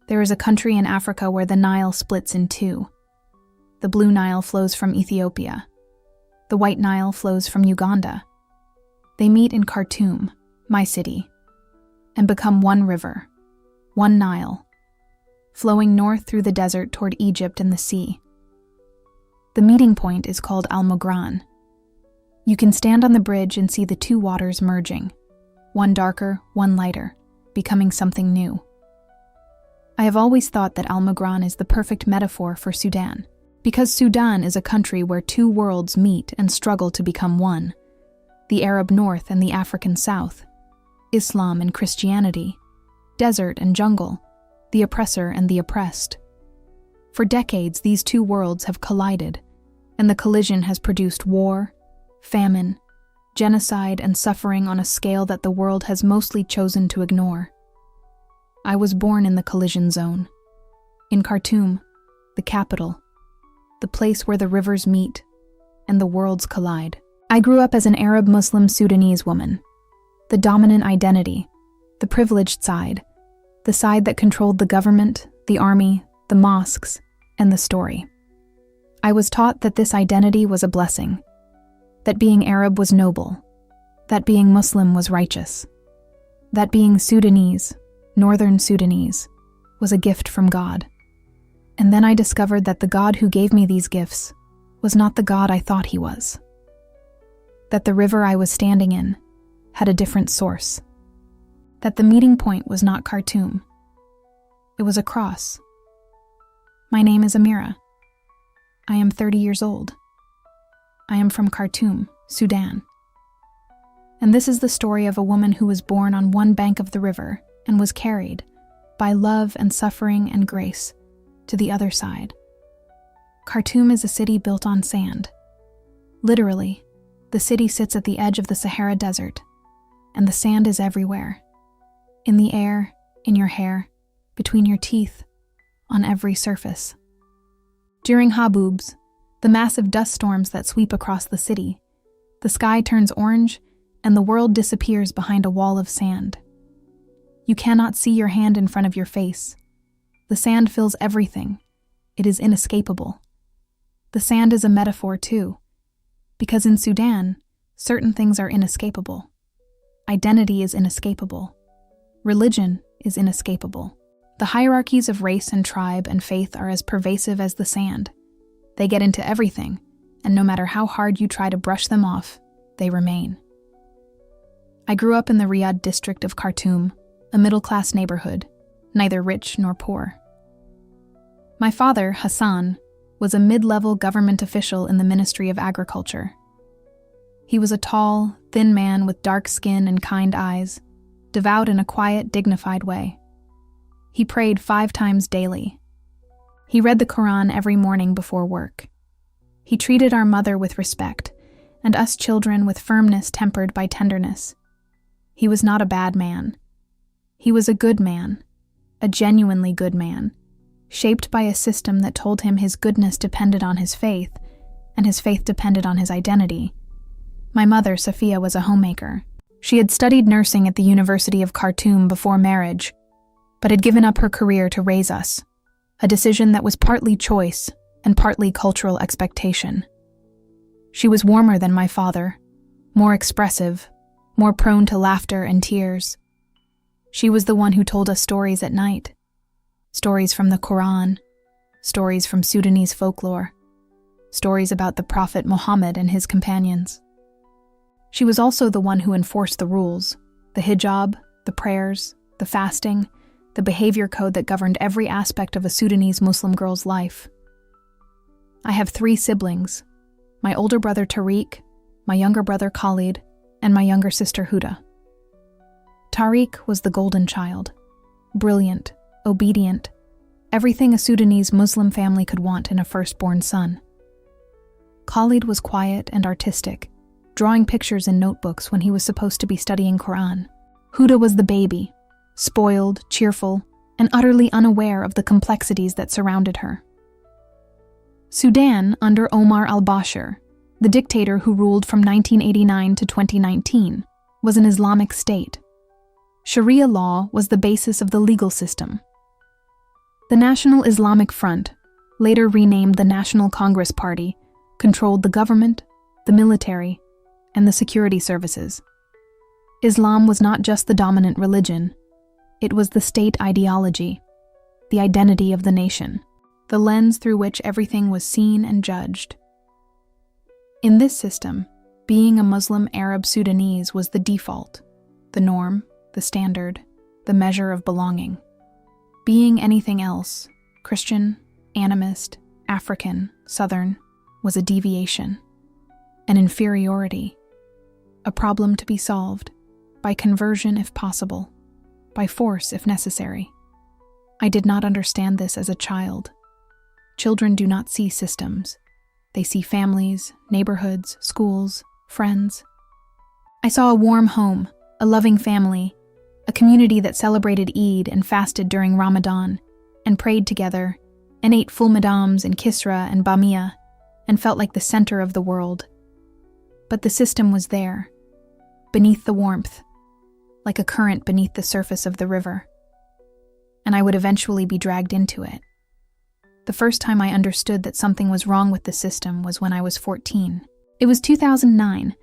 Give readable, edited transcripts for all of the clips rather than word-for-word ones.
There is a country in Africa where the Nile splits in two. The Blue Nile flows from Ethiopia. The White Nile flows from Uganda. They meet in Khartoum, my city, and become one river, one Nile, flowing north through the desert toward Egypt and the sea. The meeting point is called Al-Mugran. You can stand on the bridge and see the two waters merging, one darker, one lighter, becoming something new. I have always thought that Al-Mugran is the perfect metaphor for Sudan, because Sudan is a country where two worlds meet and struggle to become one, the Arab North and the African South, Islam and Christianity, desert and jungle, the oppressor and the oppressed. For decades, these two worlds have collided, and the collision has produced war, famine, genocide, and suffering on a scale that the world has mostly chosen to ignore. I was born in the collision zone, in Khartoum, the capital, the place where the rivers meet and the worlds collide. I grew up as an Arab Muslim Sudanese woman, the dominant identity, the privileged side, the side that controlled the government, the army, the mosques, and the story. I was taught that this identity was a blessing, that being Arab was noble, that being Muslim was righteous, that being Sudanese, Northern Sudanese, was a gift from God. And then I discovered that the God who gave me these gifts was not the God I thought he was. That the river I was standing in had a different source. That the meeting point was not Khartoum. It was a cross. My name is Amira. I am 30 years old. I am from Khartoum, Sudan. And this is the story of a woman who was born on one bank of the river and was carried, by love and suffering and grace, to the other side. Khartoum is a city built on sand. Literally, the city sits at the edge of the Sahara Desert, and the sand is everywhere. In the air, in your hair, between your teeth, on every surface. During haboobs, the massive dust storms that sweep across the city, the sky turns orange and the world disappears behind a wall of sand. You cannot see your hand in front of your face. The sand fills everything. It is inescapable. The sand is a metaphor too, because in Sudan, certain things are inescapable. Identity is inescapable. Religion is inescapable. The hierarchies of race and tribe and faith are as pervasive as the sand. They get into everything, and no matter how hard you try to brush them off, they remain. I grew up in the Riyadh district of Khartoum, a middle-class neighborhood, neither rich nor poor. My father, Hassan, was a mid-level government official in the Ministry of Agriculture. He was a tall, thin man with dark skin and kind eyes, devout in a quiet, dignified way. He prayed 5 times daily. He read the Quran every morning before work. He treated our mother with respect, and us children with firmness tempered by tenderness. He was not a bad man. He was a good man, a genuinely good man, shaped by a system that told him his goodness depended on his faith, and his faith depended on his identity. My mother, Sophia, was a homemaker. She had studied nursing at the University of Khartoum before marriage, but had given up her career to raise us, a decision that was partly choice and partly cultural expectation. She was warmer than my father, more expressive, more prone to laughter and tears. She was the one who told us stories at night, stories from the Quran, stories from Sudanese folklore, stories about the Prophet Muhammad and his companions. She was also the one who enforced the rules, the hijab, the prayers, the fasting, the behavior code that governed every aspect of a Sudanese Muslim girl's life. I have 3 siblings, my older brother Tariq, my younger brother Khalid, and my younger sister Huda. Tariq was the golden child, brilliant, obedient, everything a Sudanese Muslim family could want in a firstborn son. Khalid was quiet and artistic, drawing pictures in notebooks when he was supposed to be studying Quran. Huda was the baby, spoiled, cheerful, and utterly unaware of the complexities that surrounded her. Sudan, under Omar al-Bashir, the dictator who ruled from 1989 to 2019, was an Islamic state. Sharia law was the basis of the legal system. The National Islamic Front, later renamed the National Congress Party, controlled the government, the military, and the security services. Islam was not just the dominant religion, it was the state ideology, the identity of the nation, the lens through which everything was seen and judged. In this system, being a Muslim Arab Sudanese was the default, the norm, the standard, the measure of belonging. Being anything else, Christian, animist, African, Southern, was a deviation, an inferiority, a problem to be solved, by conversion if possible, by force if necessary. I did not understand this as a child. Children do not see systems. They see families, neighborhoods, schools, friends. I saw a warm home, a loving family, a community that celebrated Eid and fasted during Ramadan, and prayed together, and ate full madams and kisra and bamia, and felt like the center of the world. But the system was there, beneath the warmth, like a current beneath the surface of the river. And I would eventually be dragged into it. The first time I understood that something was wrong with the system was when I was 14. It was 2009,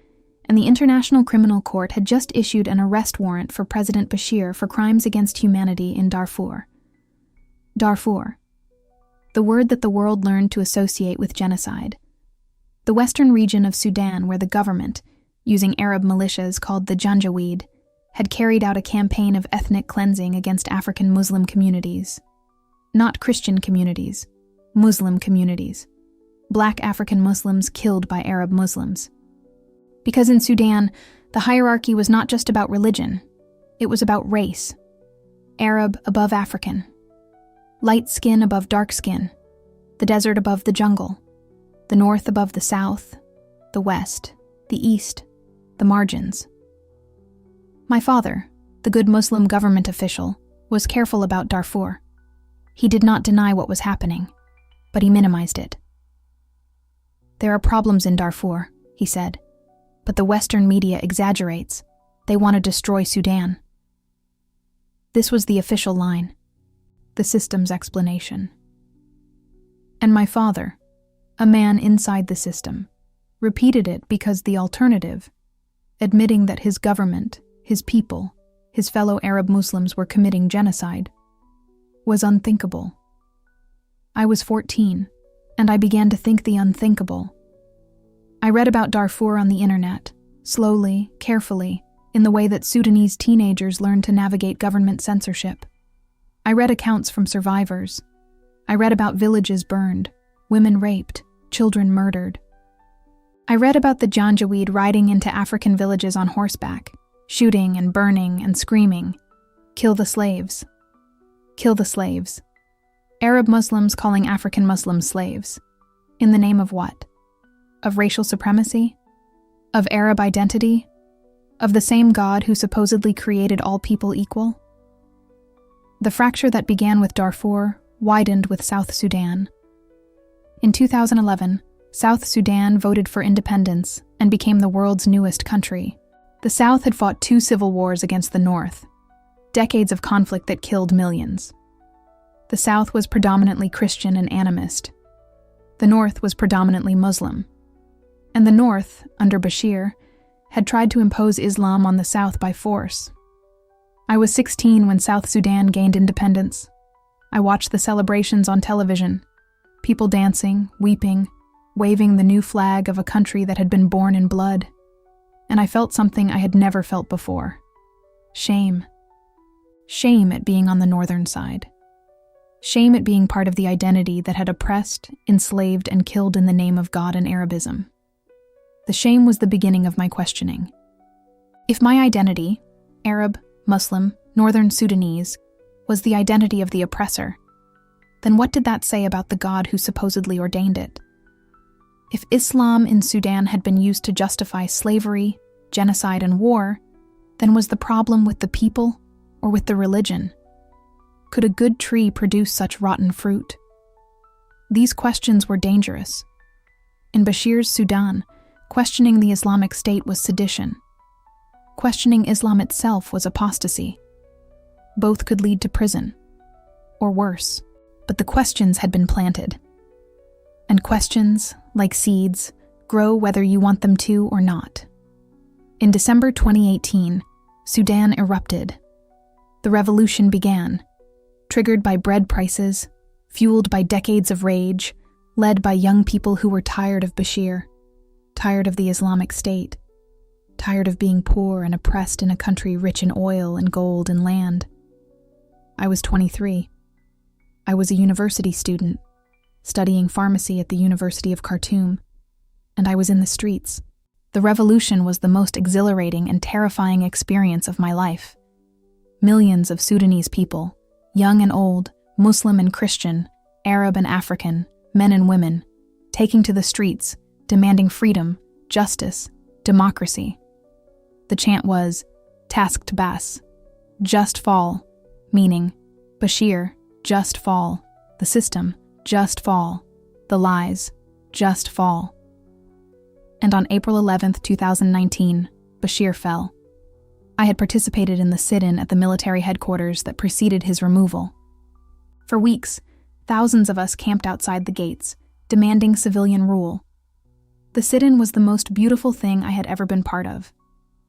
and the International Criminal Court had just issued an arrest warrant for President Bashir for crimes against humanity in Darfur. Darfur, the word that the world learned to associate with genocide. The western region of Sudan where the government, using Arab militias called the Janjaweed, had carried out a campaign of ethnic cleansing against African Muslim communities. Not Christian communities, Muslim communities. Black African Muslims killed by Arab Muslims. Because in Sudan, the hierarchy was not just about religion, it was about race. Arab above African. Light skin above dark skin. The desert above the jungle. The north above the south. The west. The east. The margins. My father, the good Muslim government official, was careful about Darfur. He did not deny what was happening, but he minimized it. There are problems in Darfur, he said, but the Western media exaggerates. They want to destroy Sudan. This was the official line, the system's explanation. And my father, a man inside the system, repeated it because the alternative, admitting that his government, his people, his fellow Arab Muslims were committing genocide, was unthinkable. I was 14, and I began to think the unthinkable. I read about Darfur on the internet, slowly, carefully, in the way that Sudanese teenagers learn to navigate government censorship. I read accounts from survivors. I read about villages burned, women raped, children murdered. I read about the Janjaweed riding into African villages on horseback, shooting and burning and screaming, "Kill the slaves. Kill the slaves." Arab Muslims calling African Muslims slaves. In the name of what? Of racial supremacy? Of Arab identity? Of the same God who supposedly created all people equal? The fracture that began with Darfur widened with South Sudan. In 2011, South Sudan voted for independence and became the world's newest country. The South had fought 2 civil wars against the North, decades of conflict that killed millions. The South was predominantly Christian and animist. The North was predominantly Muslim. And the North, under Bashir, had tried to impose Islam on the South by force. I was 16 when South Sudan gained independence. I watched the celebrations on television, people dancing, weeping, waving the new flag of a country that had been born in blood. And I felt something I had never felt before. Shame. Shame at being on the northern side. Shame at being part of the identity that had oppressed, enslaved, and killed in the name of God and Arabism. The shame was the beginning of my questioning. If my identity, Arab, Muslim, Northern Sudanese, was the identity of the oppressor, then what did that say about the God who supposedly ordained it? If Islam in Sudan had been used to justify slavery, genocide, and war, then was the problem with the people or with the religion? Could a good tree produce such rotten fruit? These questions were dangerous. In Bashir's Sudan, questioning the Islamic State was sedition. Questioning Islam itself was apostasy. Both could lead to prison, or worse. but the questions had been planted. And questions, like seeds, grow whether you want them to or not. In December 2018, Sudan erupted. The revolution began, triggered by bread prices, fueled by decades of rage, led by young people who were tired of Bashir, tired of the Islamic State, tired of being poor and oppressed in a country rich in oil and gold and land. I was 23. I was a university student, studying pharmacy at the University of Khartoum, and I was in the streets. The revolution was the most exhilarating and terrifying experience of my life. Millions of Sudanese people, young and old, Muslim and Christian, Arab and African, men and women, taking to the streets, demanding freedom, justice, democracy. The chant was, "Tasked Bas," just fall, meaning, Bashir, just fall, the system, just fall, the lies, just fall. And on April 11, 2019, Bashir fell. I had participated in the sit-in at the military headquarters that preceded his removal. For weeks, thousands of us camped outside the gates, demanding civilian rule. The sit-in was the most beautiful thing I had ever been part of.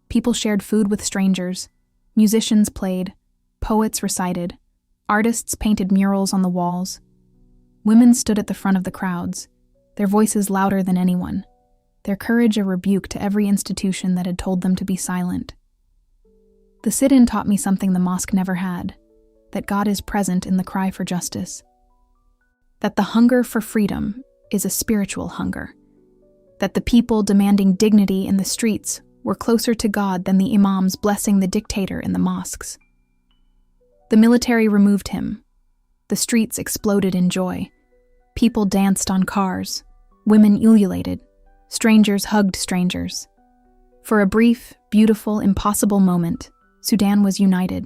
People shared food with strangers, musicians played, poets recited, artists painted murals on the walls. Women stood at the front of the crowds, their voices louder than anyone, their courage a rebuke to every institution that had told them to be silent. The sit-in taught me something the mosque never had, that God is present in the cry for justice, that the hunger for freedom is a spiritual hunger, that the people demanding dignity in the streets were closer to God than the imams blessing the dictator in the mosques. The military removed him. The streets exploded in joy. People danced on cars. Women ululated. Strangers hugged strangers. For a brief, beautiful, impossible moment, Sudan was united.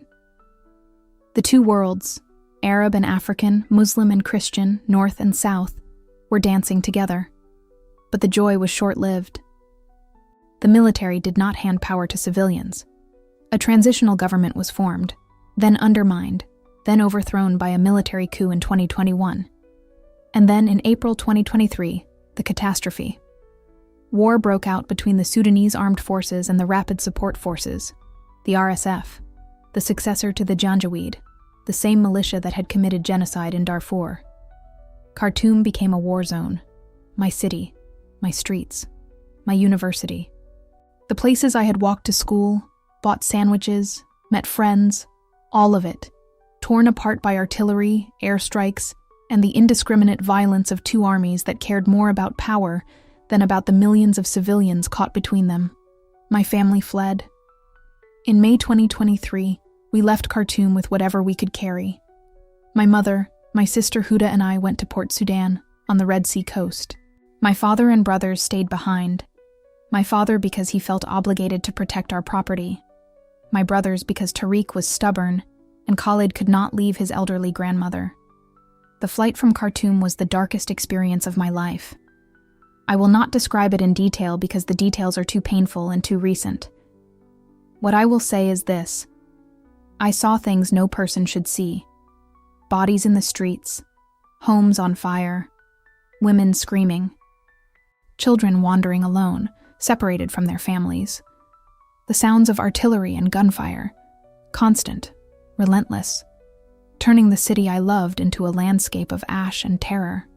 The two worlds, Arab and African, Muslim and Christian, North and South, were dancing together. But the joy was short-lived. The military did not hand power to civilians. A transitional government was formed, then undermined, then overthrown by a military coup in 2021. And then in April 2023, the catastrophe. War broke out between the Sudanese Armed Forces and the Rapid Support Forces, the RSF, the successor to the Janjaweed, the same militia that had committed genocide in Darfur. Khartoum became a war zone. My city, my streets, my university. The places I had walked to school, bought sandwiches, met friends, all of it, torn apart by artillery, airstrikes, and the indiscriminate violence of two armies that cared more about power than about the millions of civilians caught between them. My family fled. In May 2023, we left Khartoum with whatever we could carry. My mother, my sister Huda and I went to Port Sudan, on the Red Sea coast. My father and brothers stayed behind. My father because he felt obligated to protect our property. My brothers because Tariq was stubborn, and Khalid could not leave his elderly grandmother. The flight from Khartoum was the darkest experience of my life. I will not describe it in detail because the details are too painful and too recent. What I will say is this. I saw things no person should see. Bodies in the streets, homes on fire, women screaming, children wandering alone, separated from their families. The sounds of artillery and gunfire, constant, relentless, turning the city I loved into a landscape of ash and terror.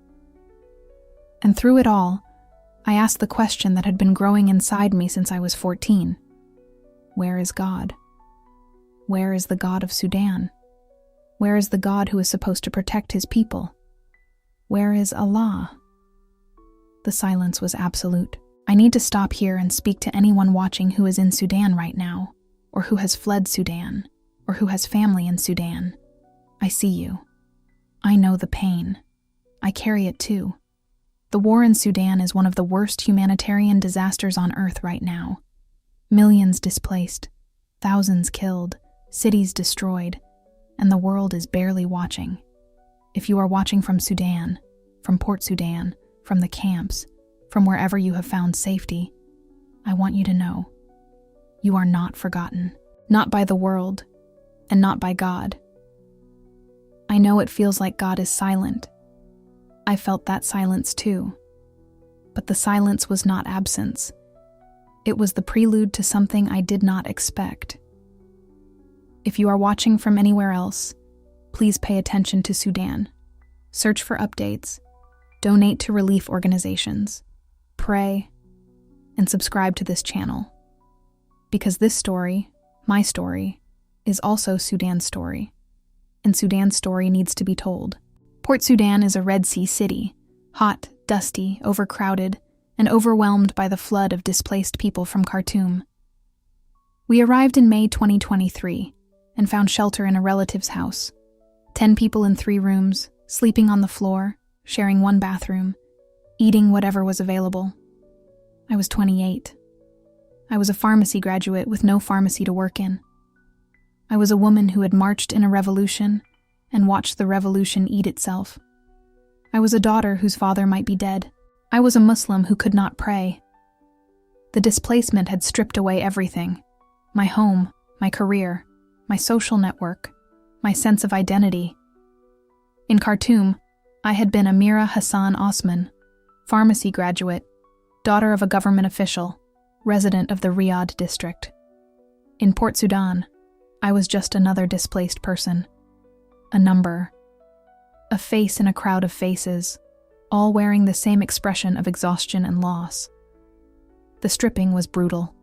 And through it all, I asked the question that had been growing inside me since I was 14. Where is God? Where is the God of Sudan? Where is the God who is supposed to protect his people? Where is Allah? The silence was absolute. I need to stop here and speak to anyone watching who is in Sudan right now, or who has fled Sudan, or who has family in Sudan. I see you. I know the pain. I carry it too. The war in Sudan is one of the worst humanitarian disasters on earth right now. Millions displaced, thousands killed, cities destroyed, and the world is barely watching. If you are watching from Sudan, from Port Sudan, from the camps, from wherever you have found safety, I want you to know, you are not forgotten, not by the world, and not by God. I know it feels like God is silent. I felt that silence too. But the silence was not absence. It was the prelude to something I did not expect. If you are watching from anywhere else, please pay attention to Sudan. Search for updates, donate to relief organizations, pray, and subscribe to this channel. Because this story, my story, is also Sudan's story. And Sudan's story needs to be told. Port Sudan is a Red Sea city, hot, dusty, overcrowded, and overwhelmed by the flood of displaced people from Khartoum. We arrived in May 2023 and found shelter in a relative's house. 10 people in 3 rooms, sleeping on the floor, sharing one bathroom, eating whatever was available. I was 28. I was a pharmacy graduate with no pharmacy to work in. I was a woman who had marched in a revolution and watched the revolution eat itself. I was a daughter whose father might be dead. I was a Muslim who could not pray. The displacement had stripped away everything: my home, my career, my social network, my sense of identity. In Khartoum, I had been Amira Hassan Osman, pharmacy graduate, daughter of a government official, resident of the Riyadh district. In Port Sudan, I was just another displaced person, a number, a face in a crowd of faces, all wearing the same expression of exhaustion and loss. The stripping was brutal,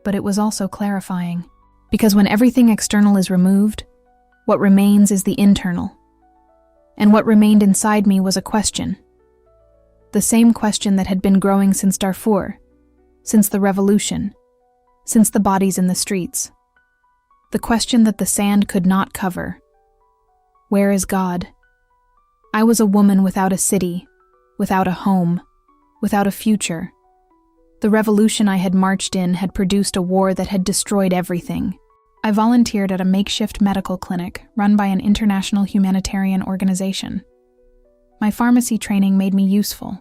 but it was also clarifying, because when everything external is removed, what remains is the internal. And what remained inside me was a question. The same question that had been growing since Darfur, since the revolution, since the bodies in the streets. The question that the sand could not cover. Where is God? I was a woman without a city, without a home, without a future. The revolution I had marched in had produced a war that had destroyed everything. I volunteered at a makeshift medical clinic run by an international humanitarian organization. My pharmacy training made me useful.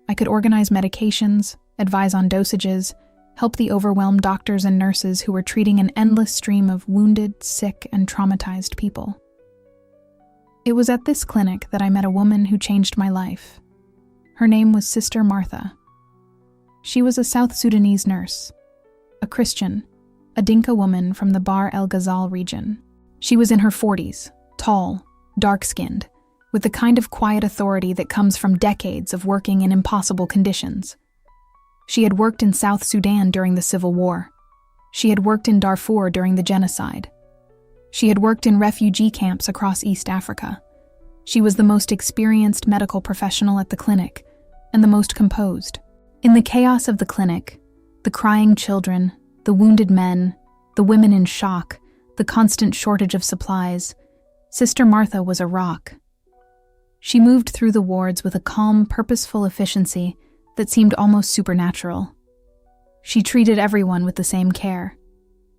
I could organize medications, advise on dosages, help the overwhelmed doctors and nurses who were treating an endless stream of wounded, sick, and traumatized people. It was at this clinic that I met a woman who changed my life. Her name was Sister Martha. She was a South Sudanese nurse, a Christian, a Dinka woman from the Bahr el Ghazal region. She was in her 40s, tall, dark-skinned, with the kind of quiet authority that comes from decades of working in impossible conditions. She had worked in South Sudan during the Civil War. She had worked in Darfur during the genocide. She had worked in refugee camps across East Africa. She was the most experienced medical professional at the clinic, and the most composed. In the chaos of the clinic, the crying children, the wounded men, the women in shock, the constant shortage of supplies, Sister Martha was a rock. She moved through the wards with a calm, purposeful efficiency that seemed almost supernatural. She treated everyone with the same care: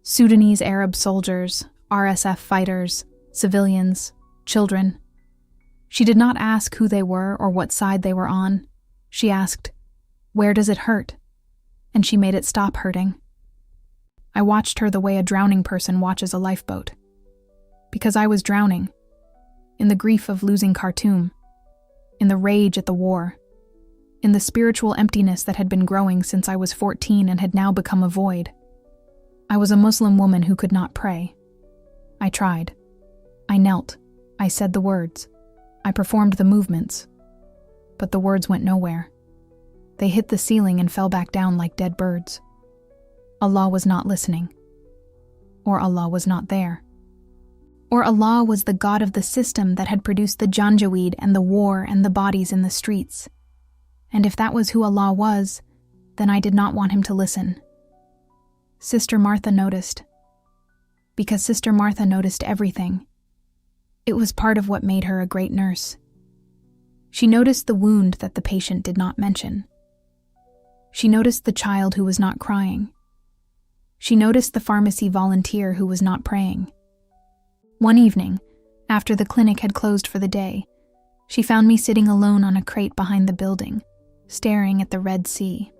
Sudanese Arab soldiers, RSF fighters, civilians, children. She did not ask who they were or what side they were on. She asked, "Where does it hurt?" And she made it stop hurting. I watched her the way a drowning person watches a lifeboat. Because I was drowning. In the grief of losing Khartoum. In the rage at the war. In the spiritual emptiness that had been growing since I was 14 and had now become a void. I was a Muslim woman who could not pray. I tried. I knelt. I said the words. I performed the movements. But the words went nowhere. They hit the ceiling and fell back down like dead birds. Allah was not listening. Or Allah was not there. Or Allah was the God of the system that had produced the Janjaweed and the war and the bodies in the streets. And if that was who Allah was, then I did not want him to listen. Sister Martha noticed. Because Sister Martha noticed everything. It was part of what made her a great nurse. She noticed the wound that the patient did not mention. She noticed the child who was not crying. She noticed the pharmacy volunteer who was not praying. One evening, after the clinic had closed for the day, she found me sitting alone on a crate behind the building, staring at the Red Sea.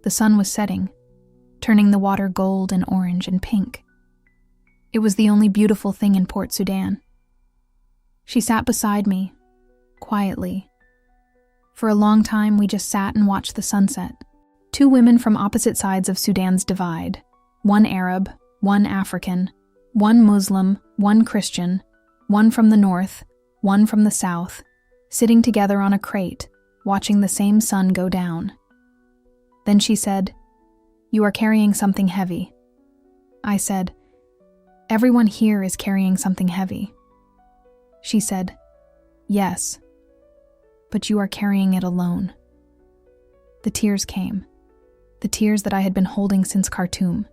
The sun was setting, turning the water gold and orange and pink. It was the only beautiful thing in Port Sudan. She sat beside me, quietly. For a long time, we just sat and watched the sunset. Two women from opposite sides of Sudan's divide. One Arab, one African, one Muslim, one Christian, one from the north, one from the south, sitting together on a crate, watching the same sun go down. Then she said, "You are carrying something heavy." I said, "Everyone here is carrying something heavy." She said, "Yes, but you are carrying it alone." The tears came, the tears that I had been holding since Khartoum,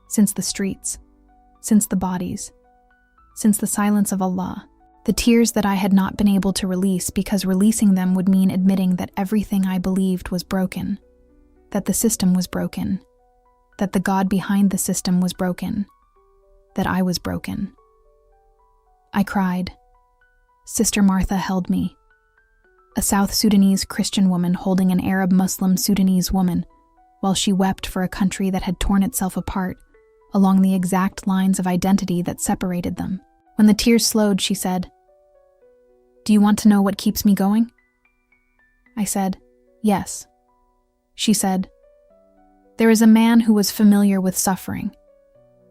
since the streets, since the bodies, since the silence of Allah, the tears that I had not been able to release because releasing them would mean admitting that everything I believed was broken, that the system was broken, that the God behind the system was broken, that I was broken. I cried. Sister Martha held me. A South Sudanese Christian woman holding an Arab Muslim Sudanese woman, while she wept for a country that had torn itself apart along the exact lines of identity that separated them. When the tears slowed, she said, "Do you want to know what keeps me going?" I said, "Yes." She said, "There is a man who was familiar with suffering,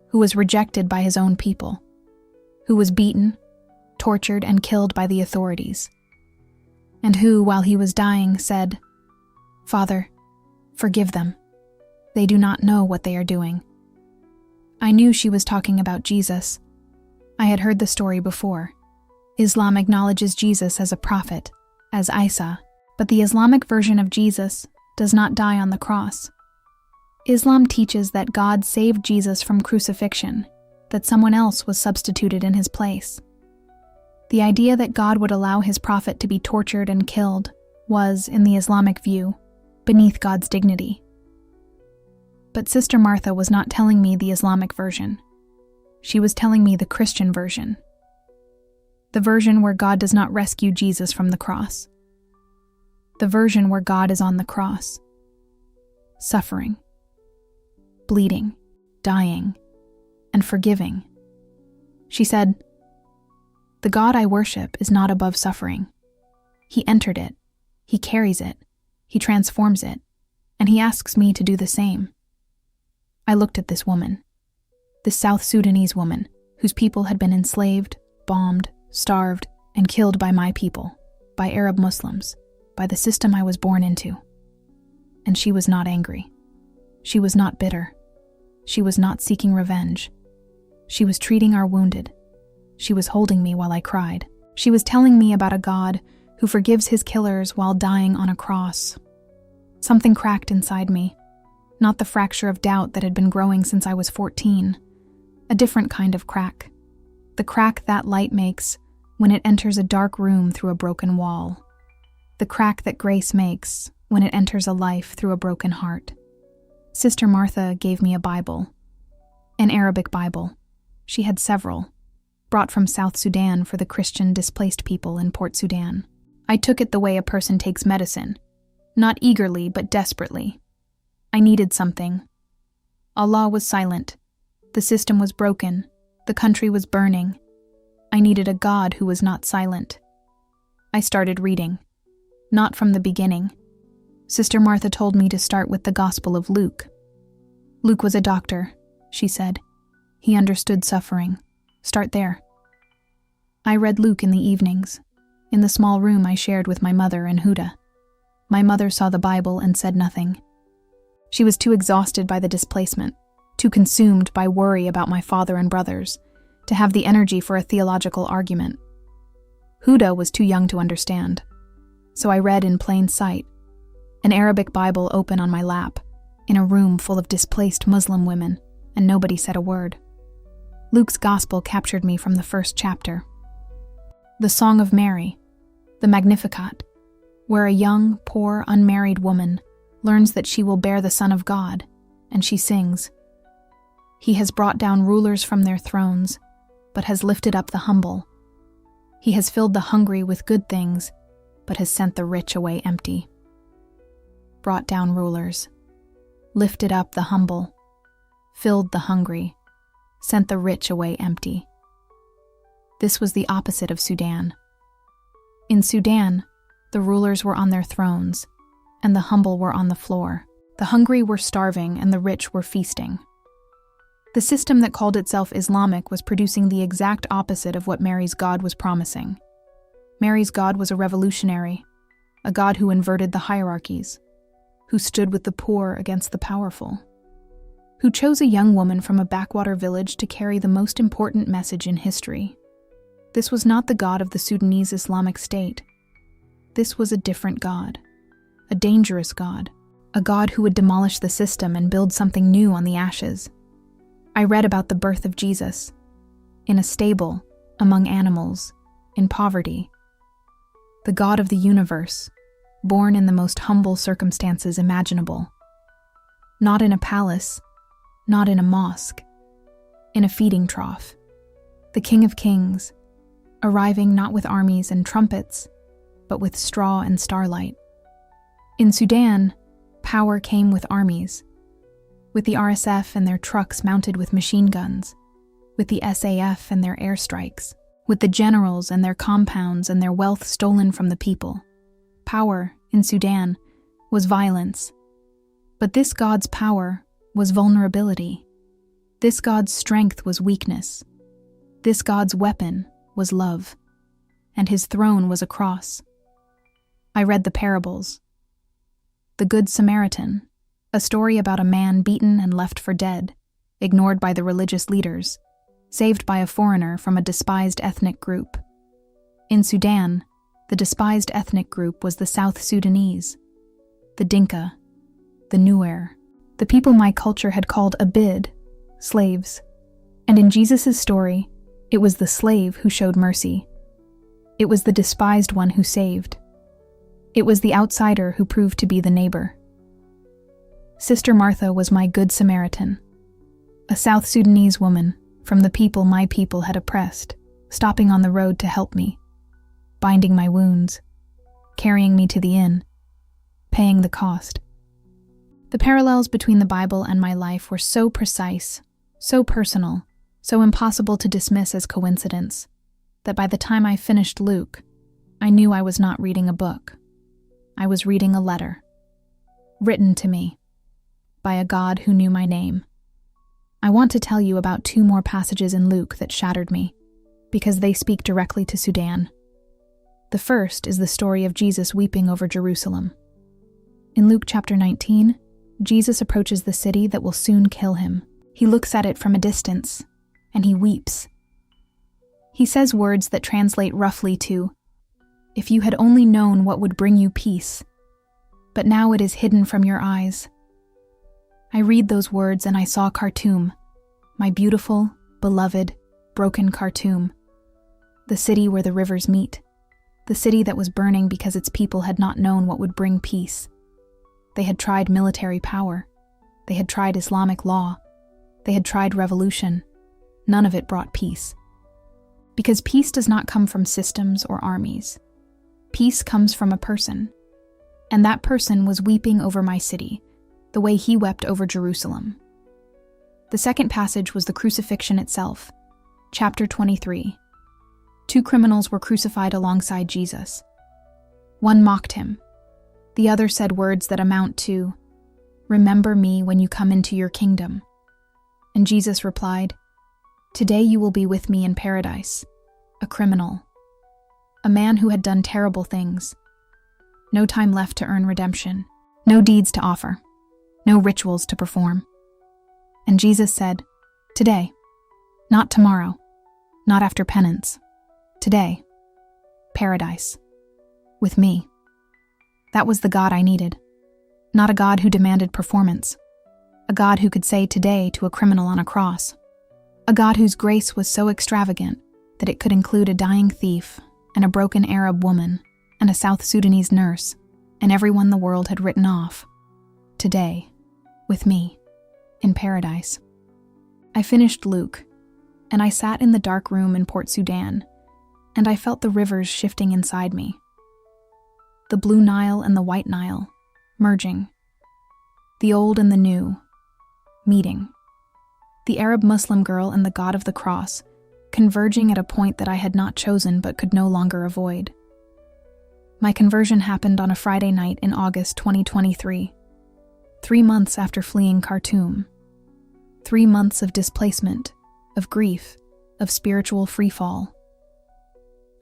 who was rejected by his own people, who was beaten, tortured, and killed by the authorities, and who, while he was dying, said, 'Father, forgive them. They do not know what they are doing.'" I knew she was talking about Jesus. I had heard the story before. Islam acknowledges Jesus as a prophet, as Isa, but the Islamic version of Jesus does not die on the cross. Islam teaches that God saved Jesus from crucifixion, that someone else was substituted in his place. The idea that God would allow his prophet to be tortured and killed was, in the Islamic view, beneath God's dignity. But Sister Martha was not telling me the Islamic version. She was telling me the Christian version. The version where God does not rescue Jesus from the cross. The version where God is on the cross, suffering, bleeding, dying, and forgiving. She said, "The God I worship is not above suffering. He entered it, he carries it, he transforms it, and he asks me to do the same." I looked at this woman, this South Sudanese woman, whose people had been enslaved, bombed, starved, and killed by my people, by Arab Muslims, by the system I was born into. And she was not angry. She was not bitter. She was not seeking revenge. She was treating our wounded. She was holding me while I cried. She was telling me about a God who forgives his killers while dying on a cross. Something cracked inside me, not the fracture of doubt that had been growing since I was 14, a different kind of crack, the crack that light makes when it enters a dark room through a broken wall, the crack that grace makes when it enters a life through a broken heart. Sister Martha gave me a Bible, an Arabic Bible. She had several, brought from South Sudan for the Christian displaced people in Port Sudan. I took it the way a person takes medicine, not eagerly but desperately. I needed something. Allah was silent. The system was broken. The country was burning. I needed a God who was not silent. I started reading. Not from the beginning. Sister Martha told me to start with the Gospel of Luke. Luke was a doctor, she said. He understood suffering. Start there. I read Luke in the evenings, in the small room I shared with my mother and Huda. My mother saw the Bible and said nothing. She was too exhausted by the displacement, too consumed by worry about my father and brothers, to have the energy for a theological argument. Huda was too young to understand, so I read in plain sight, an Arabic Bible open on my lap, in a room full of displaced Muslim women, and nobody said a word. Luke's Gospel captured me from the first chapter. The Song of Mary, the Magnificat, where a young, poor, unmarried woman learns that she will bear the Son of God, and she sings, "He has brought down rulers from their thrones, but has lifted up the humble. He has filled the hungry with good things, but has sent the rich away empty." Brought down rulers, lifted up the humble, filled the hungry, sent the rich away empty. This was the opposite of Sudan. In Sudan, the rulers were on their thrones, and the humble were on the floor. The hungry were starving, and the rich were feasting. The system that called itself Islamic was producing the exact opposite of what Mary's God was promising. Mary's God was a revolutionary, a God who inverted the hierarchies, who stood with the poor against the powerful, who chose a young woman from a backwater village to carry the most important message in history. This was not the God of the Sudanese Islamic State. This was a different God, a dangerous God, a God who would demolish the system and build something new on the ashes. I read about the birth of Jesus, in a stable, among animals, in poverty. The God of the universe, born in the most humble circumstances imaginable. Not in a palace, not in a mosque, in a feeding trough. The King of Kings, arriving not with armies and trumpets, but with straw and starlight. In Sudan, power came with armies, with the RSF and their trucks mounted with machine guns, with the SAF and their airstrikes, with the generals and their compounds and their wealth stolen from the people. Power, in Sudan, was violence. But this God's power was vulnerability. This God's strength was weakness. This God's weapon was love. And his throne was a cross. I read the parables. The Good Samaritan, a story about a man beaten and left for dead, ignored by the religious leaders, saved by a foreigner from a despised ethnic group. In Sudan, the despised ethnic group was the South Sudanese, the Dinka, the Nuer, the people my culture had called Abid, slaves. And in Jesus' story, it was the slave who showed mercy. It was the despised one who saved. It was the outsider who proved to be the neighbor. Sister Martha was my Good Samaritan, a South Sudanese woman from the people my people had oppressed, stopping on the road to help me, binding my wounds, carrying me to the inn, paying the cost. The parallels between the Bible and my life were so precise, so personal, so impossible to dismiss as coincidence, that by the time I finished Luke, I knew I was not reading a book. I was reading a letter, written to me, by a God who knew my name. I want to tell you about 2 more passages in Luke that shattered me, because they speak directly to Sudan. The first is the story of Jesus weeping over Jerusalem. In Luke chapter 19, Jesus approaches the city that will soon kill him. He looks at it from a distance, and he weeps. He says words that translate roughly to, "If you had only known what would bring you peace, but now it is hidden from your eyes." I read those words and I saw Khartoum, my beautiful, beloved, broken Khartoum, the city where the rivers meet, the city that was burning because its people had not known what would bring peace. They had tried military power. They had tried Islamic law. They had tried revolution. None of it brought peace. Because peace does not come from systems or armies. Peace comes from a person. And that person was weeping over my city, the way he wept over Jerusalem. The second passage was the crucifixion itself. Chapter 23. 2 criminals were crucified alongside Jesus. One mocked him. The other said words that amount to, "Remember me when you come into your kingdom." And Jesus replied, "Today you will be with me in paradise." A criminal. A man who had done terrible things. No time left to earn redemption. No deeds to offer. No rituals to perform. And Jesus said, "Today. Not tomorrow. Not after penance. Today. Paradise. With me." That was the God I needed. Not a God who demanded performance. A God who could say today to a criminal on a cross. A God whose grace was so extravagant that it could include a dying thief and a broken Arab woman and a South Sudanese nurse and everyone the world had written off. Today, with me, in paradise. I finished Luke, and I sat in the dark room in Port Sudan, and I felt the rivers shifting inside me. The Blue Nile and the White Nile, merging. The old and the new, meeting. The Arab Muslim girl and the God of the cross, converging at a point that I had not chosen but could no longer avoid. My conversion happened on a Friday night in August 2023, 3 months after fleeing Khartoum. 3 months of displacement, of grief, of spiritual freefall.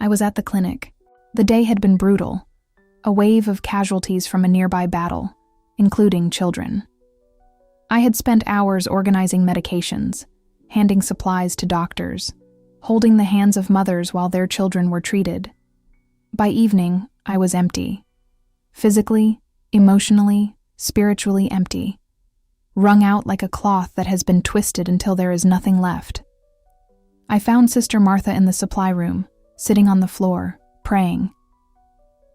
I was at the clinic. The day had been brutal, a wave of casualties from a nearby battle, including children. I had spent hours organizing medications, handing supplies to doctors, holding the hands of mothers while their children were treated. By evening, I was empty. Physically, emotionally, spiritually empty. Wrung out like a cloth that has been twisted until there is nothing left. I found Sister Martha in the supply room, sitting on the floor, praying.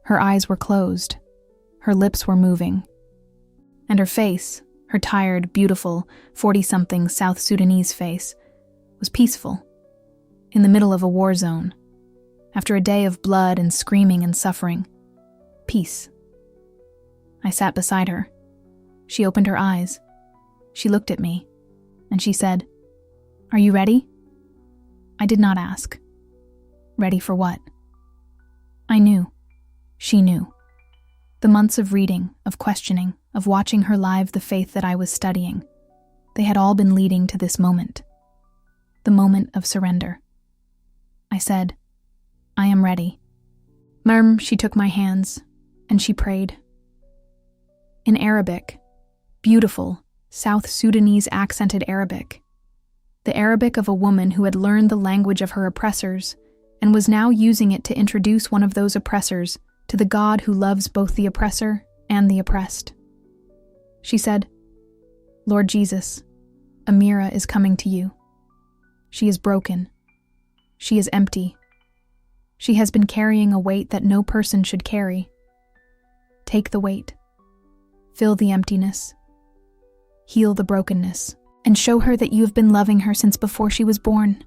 Her eyes were closed. Her lips were moving. And her face, her tired, beautiful, 40-something South Sudanese face, was peaceful, in the middle of a war zone. After a day of blood and screaming and suffering, peace. I sat beside her. She opened her eyes. She looked at me, and she said, "Are you ready?" I did not ask. Ready for what? I knew. She knew. The months of reading, of questioning, of watching her live the faith that I was studying, they had all been leading to this moment. The moment of surrender. I said, "I am ready." She took my hands, and she prayed. In Arabic, beautiful, South Sudanese accented Arabic. The Arabic of a woman who had learned the language of her oppressors and was now using it to introduce one of those oppressors to the God who loves both the oppressor and the oppressed. She said, "Lord Jesus, Amira is coming to you. She is broken. She is empty. She has been carrying a weight that no person should carry. Take the weight. Fill the emptiness. Heal the brokenness, and show her that you have been loving her since before she was born."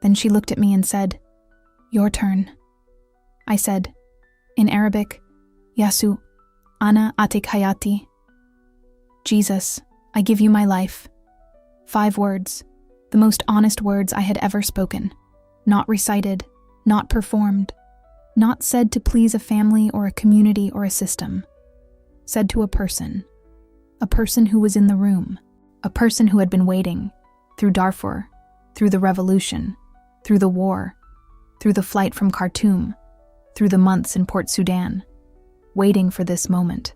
Then she looked at me and said, "Your turn." I said, in Arabic, "Yasu, Ana atik hayati." Jesus, I give you my life. 5 words, the most honest words I had ever spoken, not recited, not performed, not said to please a family or a community or a system, said to a person who was in the room, a person who had been waiting, through Darfur, through the revolution, through the war, through the flight from Khartoum, through the months in Port Sudan, waiting for this moment,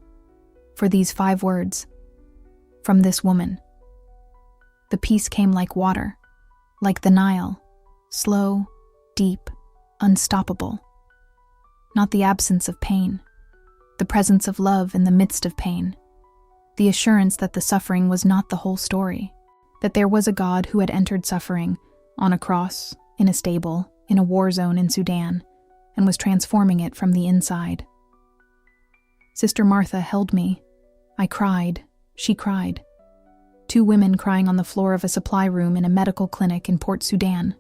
for these 5 words, from this woman. The peace came like water, like the Nile, slow, deep, unstoppable. Not the absence of pain, the presence of love in the midst of pain, the assurance that the suffering was not the whole story, that there was a God who had entered suffering on a cross, in a stable, in a war zone in Sudan, and was transforming it from the inside. Sister Martha held me. I cried. She cried. 2 women crying on the floor of a supply room in a medical clinic in Port Sudan,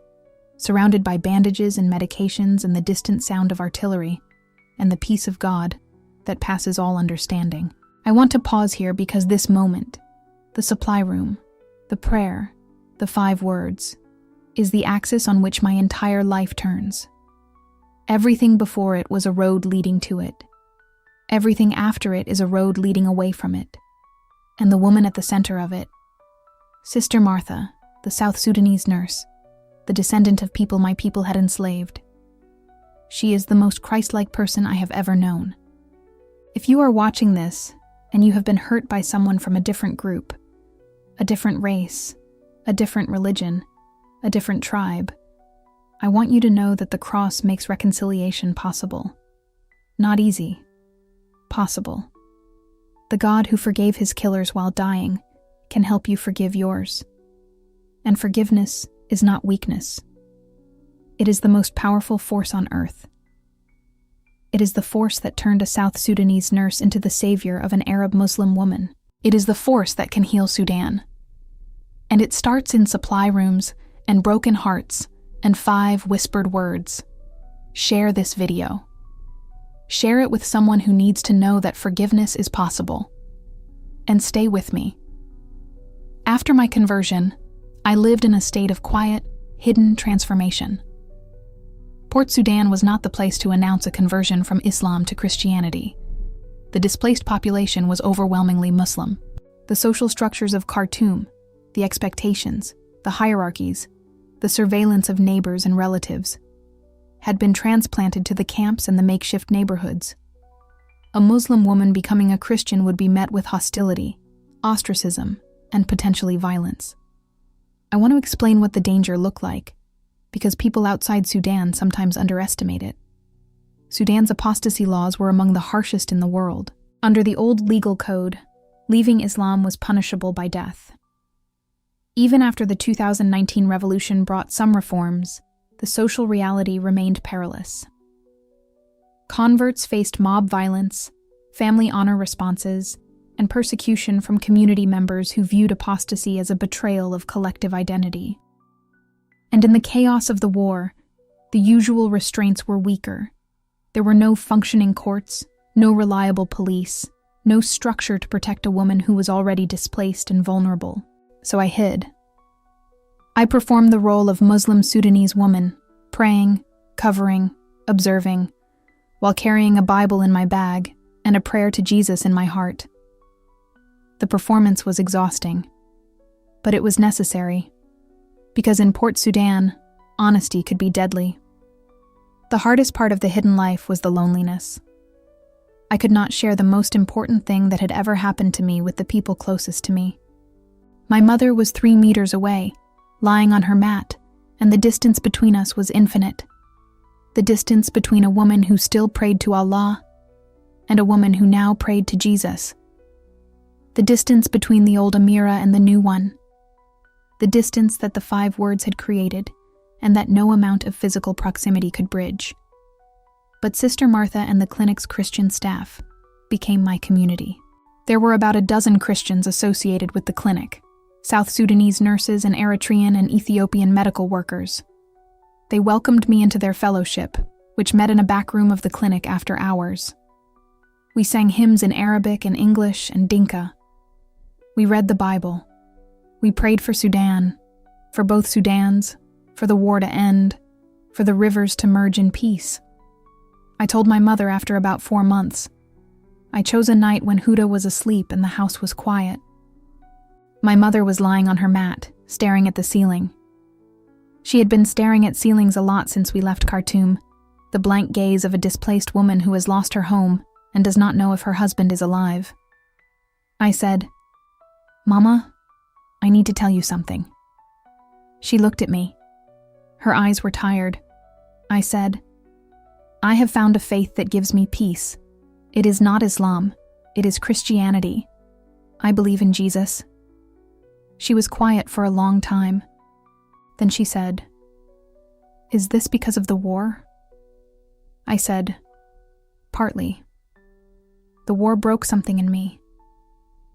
surrounded by bandages and medications and the distant sound of artillery, and the peace of God that passes all understanding. I want to pause here because this moment, the supply room, the prayer, the 5 words, is the axis on which my entire life turns. Everything before it was a road leading to it. Everything after it is a road leading away from it. And the woman at the center of it, Sister Martha, the South Sudanese nurse, the descendant of people my people had enslaved. She is the most Christ-like person I have ever known. If you are watching this, and you have been hurt by someone from a different group, a different race, a different religion, a different tribe, I want you to know that the cross makes reconciliation possible. Not easy. Possible. The God who forgave his killers while dying can help you forgive yours. And forgiveness is not weakness. It is the most powerful force on earth. It is the force that turned a South Sudanese nurse into the savior of an Arab Muslim woman. It is the force that can heal Sudan. And it starts in supply rooms and broken hearts and 5 whispered words. Share this video. Share it with someone who needs to know that forgiveness is possible. And stay with me. After my conversion, I lived in a state of quiet, hidden transformation. Port Sudan was not the place to announce a conversion from Islam to Christianity. The displaced population was overwhelmingly Muslim. The social structures of Khartoum, the expectations, the hierarchies, the surveillance of neighbors and relatives, had been transplanted to the camps and the makeshift neighborhoods. A Muslim woman becoming a Christian would be met with hostility, ostracism, and potentially violence. I want to explain what the danger looked like, because people outside Sudan sometimes underestimate it. Sudan's apostasy laws were among the harshest in the world. Under the old legal code, leaving Islam was punishable by death. Even after the 2019 revolution brought some reforms, the social reality remained perilous. Converts faced mob violence, family honor responses, and persecution from community members who viewed apostasy as a betrayal of collective identity. And in the chaos of the war, the usual restraints were weaker. There were no functioning courts, no reliable police, no structure to protect a woman who was already displaced and vulnerable. So I hid. I performed the role of Muslim Sudanese woman, praying, covering, observing, while carrying a Bible in my bag and a prayer to Jesus in my heart. The performance was exhausting, but it was necessary, because in Port Sudan, honesty could be deadly. The hardest part of the hidden life was the loneliness. I could not share the most important thing that had ever happened to me with the people closest to me. My mother was 3 meters away, lying on her mat, and the distance between us was infinite. The distance between a woman who still prayed to Allah and a woman who now prayed to Jesus. The distance between the old Amira and the new one. The distance that the 5 words had created and that no amount of physical proximity could bridge. But Sister Martha and the clinic's Christian staff became my community. There were about a dozen Christians associated with the clinic, South Sudanese nurses and Eritrean and Ethiopian medical workers. They welcomed me into their fellowship, which met in a back room of the clinic after hours. We sang hymns in Arabic and English and Dinka. We read the Bible. We prayed for Sudan, for both Sudans, for the war to end, for the rivers to merge in peace. I told my mother after about 4 months. I chose a night when Huda was asleep and the house was quiet. My mother was lying on her mat, staring at the ceiling. She had been staring at ceilings a lot since we left Khartoum, the blank gaze of a displaced woman who has lost her home and does not know if her husband is alive. I said, "Mama, I need to tell you something." She looked at me. Her eyes were tired. I said, "I have found a faith that gives me peace. It is not Islam. It is Christianity. I believe in Jesus." She was quiet for a long time. Then she said, "Is this because of the war?" I said, "Partly. The war broke something in me.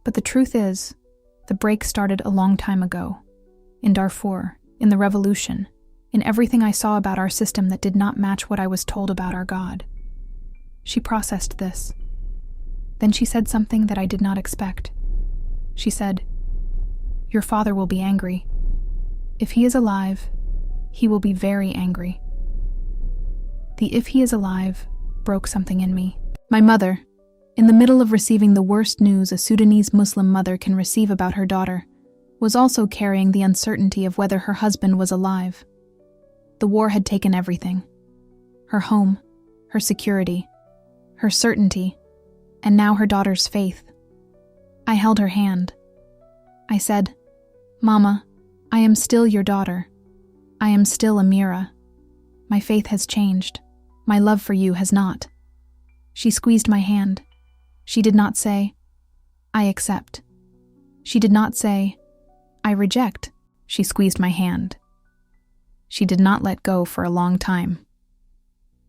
But the truth is, the break started a long time ago. In Darfur, in the revolution, in everything I saw about our system that did not match what I was told about our God." She processed this. Then she said something that I did not expect. She said, "Your father will be angry. If he is alive, he will be very angry." The "if he is alive" broke something in me. My mother, in the middle of receiving the worst news a Sudanese Muslim mother can receive about her daughter, was also carrying the uncertainty of whether her husband was alive. The war had taken everything. Her home, her security, her certainty, and now her daughter's faith. I held her hand. I said, "Mama, I am still your daughter. I am still Amira. My faith has changed. My love for you has not." She squeezed my hand. She did not say, "I accept." She did not say, "I reject." She squeezed my hand. She did not let go for a long time.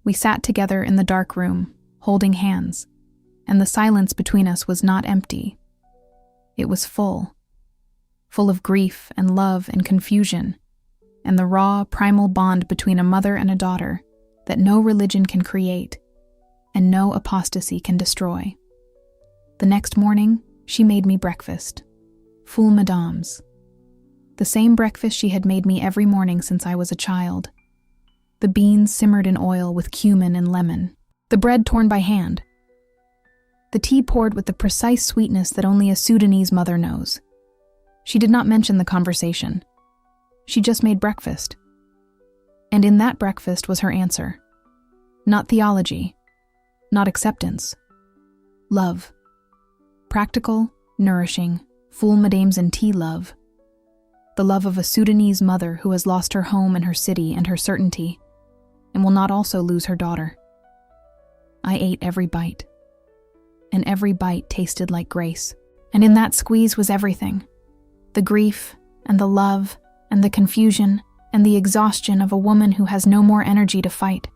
We sat together in the dark room, holding hands, and the silence between us was not empty. It was full of grief and love and confusion, and the raw, primal bond between a mother and a daughter that no religion can create and no apostasy can destroy. The next morning, she made me breakfast. Full madames. The same breakfast she had made me every morning since I was a child. The beans simmered in oil with cumin and lemon. The bread torn by hand. The tea poured with the precise sweetness that only a Sudanese mother knows. She did not mention the conversation. She just made breakfast. And in that breakfast was her answer. Not theology, not acceptance. Love. Practical, nourishing, full mesdames and tea love. The love of a Sudanese mother who has lost her home and her city and her certainty, and will not also lose her daughter. I ate every bite. And every bite tasted like grace. And in that squeeze was everything. The grief, and the love, and the confusion, and the exhaustion of a woman who has no more energy to fight.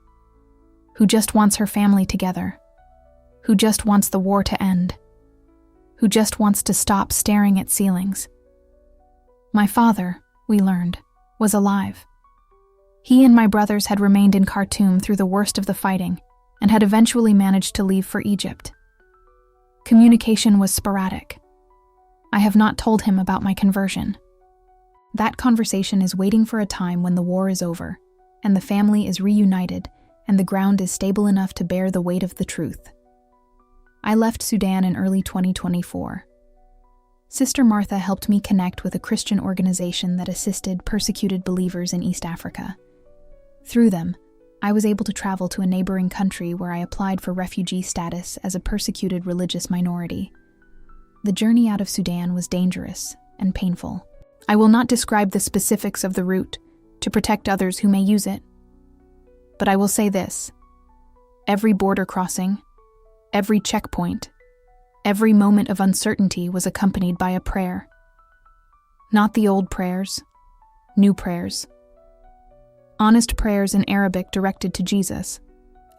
Who just wants her family together. Who just wants the war to end. Who just wants to stop staring at ceilings. My father, we learned, was alive. He and my brothers had remained in Khartoum through the worst of the fighting, and had eventually managed to leave for Egypt. Communication was sporadic. I have not told him about my conversion. That conversation is waiting for a time when the war is over, and the family is reunited, and the ground is stable enough to bear the weight of the truth. I left Sudan in early 2024. Sister Martha helped me connect with a Christian organization that assisted persecuted believers in East Africa. Through them, I was able to travel to a neighboring country where I applied for refugee status as a persecuted religious minority. The journey out of Sudan was dangerous and painful. I will not describe the specifics of the route to protect others who may use it. But I will say this: every border crossing, every checkpoint, every moment of uncertainty was accompanied by a prayer. Not the old prayers, new prayers. Honest prayers in Arabic directed to Jesus,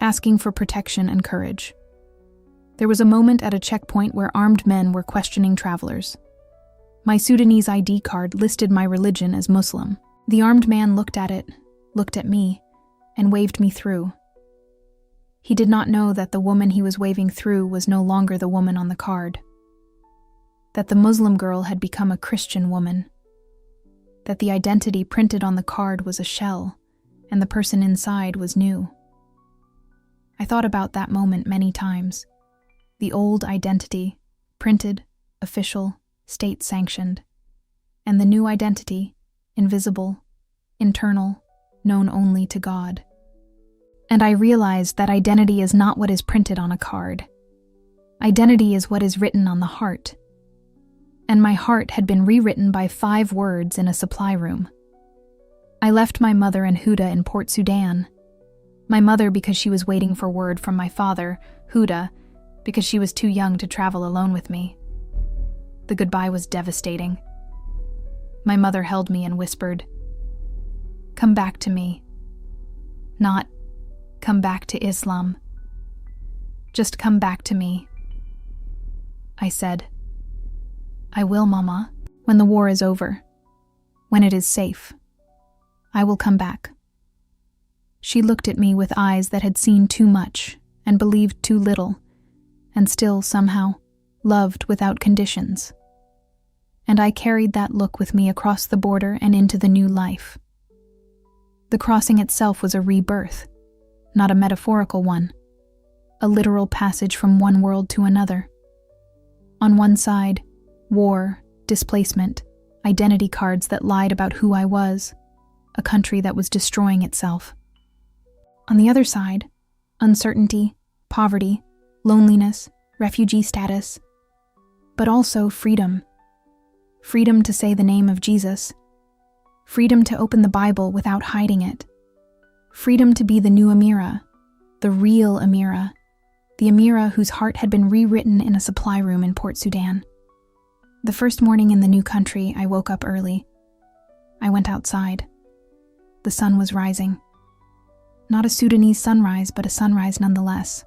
asking for protection and courage. There was a moment at a checkpoint where armed men were questioning travelers. My Sudanese ID card listed my religion as Muslim. The armed man looked at it, looked at me, and waved me through. He did not know that the woman he was waving through was no longer the woman on the card. That the Muslim girl had become a Christian woman. That the identity printed on the card was a shell, and the person inside was new. I thought about that moment many times. The old identity, printed, official, state-sanctioned, and the new identity, invisible, internal, known only to God. And I realized that identity is not what is printed on a card. Identity is what is written on the heart. And my heart had been rewritten by 5 words in a supply room. I left my mother and Huda in Port Sudan. My mother because she was waiting for word from my father, Huda, because she was too young to travel alone with me. The goodbye was devastating. My mother held me and whispered, "Come back to me." Not, "Come back to Islam." Just come back to me. I said, "I will, Mama, when the war is over, when it is safe. I will come back." She looked at me with eyes that had seen too much and believed too little, and still, somehow, loved without conditions. And I carried that look with me across the border and into the new life. The crossing itself was a rebirth, not a metaphorical one, a literal passage from one world to another. On one side, war, displacement, identity cards that lied about who I was, a country that was destroying itself. On the other side, uncertainty, poverty, loneliness, refugee status, but also freedom. Freedom to say the name of Jesus. Freedom to open the Bible without hiding it. Freedom to be the new Amira, the real Amira, the Amira whose heart had been rewritten in a supply room in Port Sudan. The first morning in the new country, I woke up early. I went outside. The sun was rising. Not a Sudanese sunrise, but a sunrise nonetheless.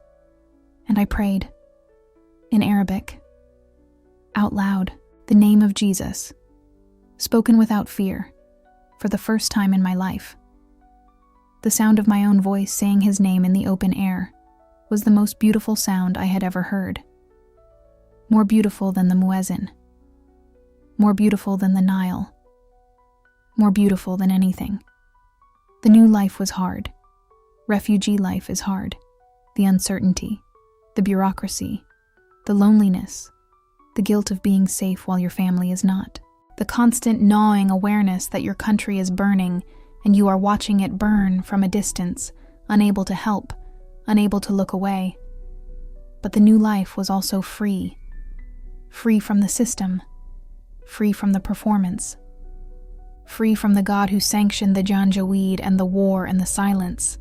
And I prayed, in Arabic, out loud, the name of Jesus, spoken without fear, for the first time in my life. The sound of my own voice saying his name in the open air was the most beautiful sound I had ever heard. More beautiful than the muezzin. More beautiful than the Nile. more beautiful than anything. The new life was hard. Refugee life is hard. The uncertainty, the bureaucracy, the loneliness, the guilt of being safe while your family is not. The constant gnawing awareness that your country is burning and you are watching it burn from a distance, unable to help, unable to look away. But the new life was also free. Free from the system. Free from the performance. Free from the God who sanctioned the Janjaweed and the war and the silence.